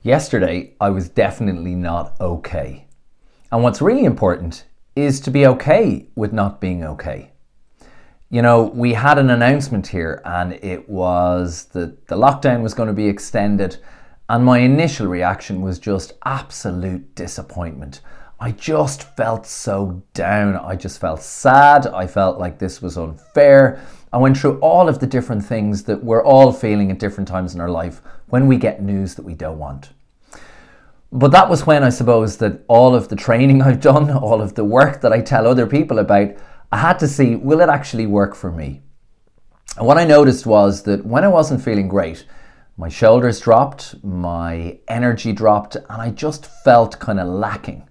Yesterday, I was definitely not okay. And what's really important is to be okay with not being okay. You know, we had an announcement here and it was that the lockdown was going to be extended, and my initial reaction was just absolute disappointment. I just felt so down. I just felt sad. I felt like this was unfair. I went through all of the different things that we're all feeling at different times in our life when we get news that we don't want. But that was when I suppose that all of the training I've done, all of the work that I tell other people about, I had to see, will it actually work for me? And what I noticed was that when I wasn't feeling great, my shoulders dropped, my energy dropped, and I just felt kind of lacking.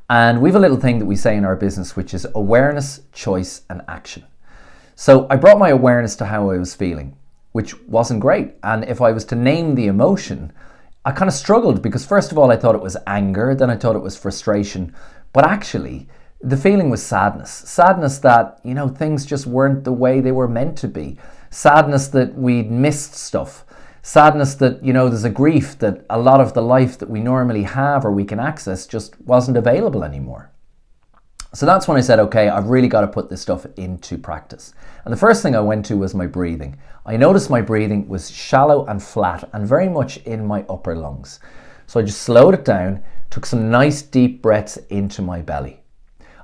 And we have a little thing that we say in our business, which is awareness, choice, and action. So I brought my awareness to how I was feeling, which wasn't great. And if I was to name the emotion, I kind of struggled because first of all, I thought it was anger, then I thought it was frustration, but actually the feeling was sadness. Sadness that, things just weren't the way they were meant to be. Sadness that we'd missed stuff. Sadness that, there's a grief that a lot of the life that we normally have or we can access just wasn't available anymore. So that's when I said, okay, I've really got to put this stuff into practice. And the first thing I went to was my breathing. I noticed my breathing was shallow and flat and very much in my upper lungs. So I just slowed it down, took some nice deep breaths into my belly.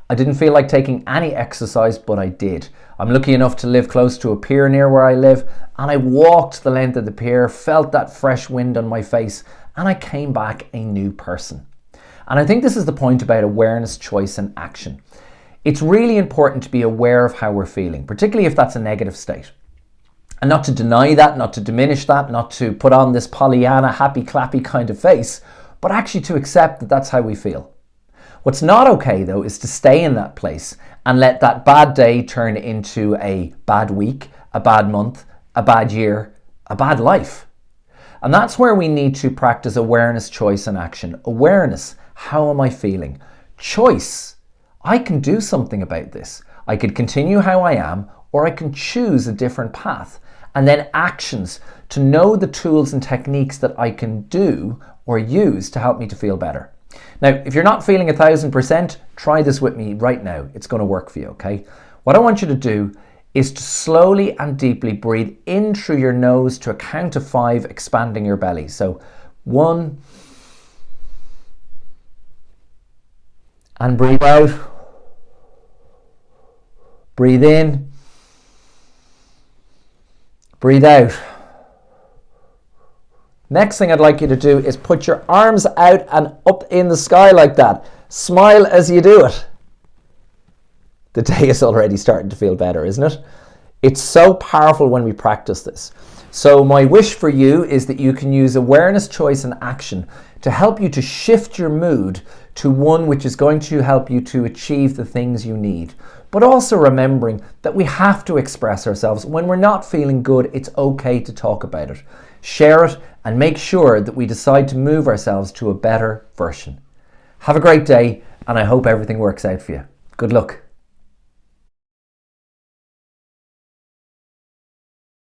I didn't feel like taking any exercise, but I did. I'm lucky enough to live close to a pier near where I live, and I walked the length of the pier, felt that fresh wind on my face, and I came back a new person. And I think this is the point about awareness, choice, and action. It's really important to be aware of how we're feeling, particularly if that's a negative state. And not to deny that, not to diminish that, not to put on this Pollyanna, happy, clappy kind of face, but actually to accept that that's how we feel. What's not okay, though, is to stay in that place and let that bad day turn into a bad week, a bad month, a bad year, a bad life. And that's where we need to practice awareness, choice, and action. Awareness. How am I feeling? Choice. I can do something about this. I could continue how I am, or I can choose a different path. And then actions, to know the tools and techniques that I can do or use to help me to feel better. Now, if you're not feeling 1,000%, try this with me right now. It's going to work for you, okay? What I want you to do is to slowly and deeply breathe in through your nose to a count of 5, expanding your belly. So 1, and breathe out. Breathe in. Breathe out. Next thing I'd like you to do is put your arms out and up in the sky like that. Smile as you do it. The day is already starting to feel better, isn't it? It's so powerful when we practice this. So my wish for you is that you can use awareness, choice, and action to help you to shift your mood to one which is going to help you to achieve the things you need. But also remembering that we have to express ourselves. When we're not feeling good, it's okay to talk about it. Share it and make sure that we decide to move ourselves to a better version. Have a great day, and I hope everything works out for you. Good luck.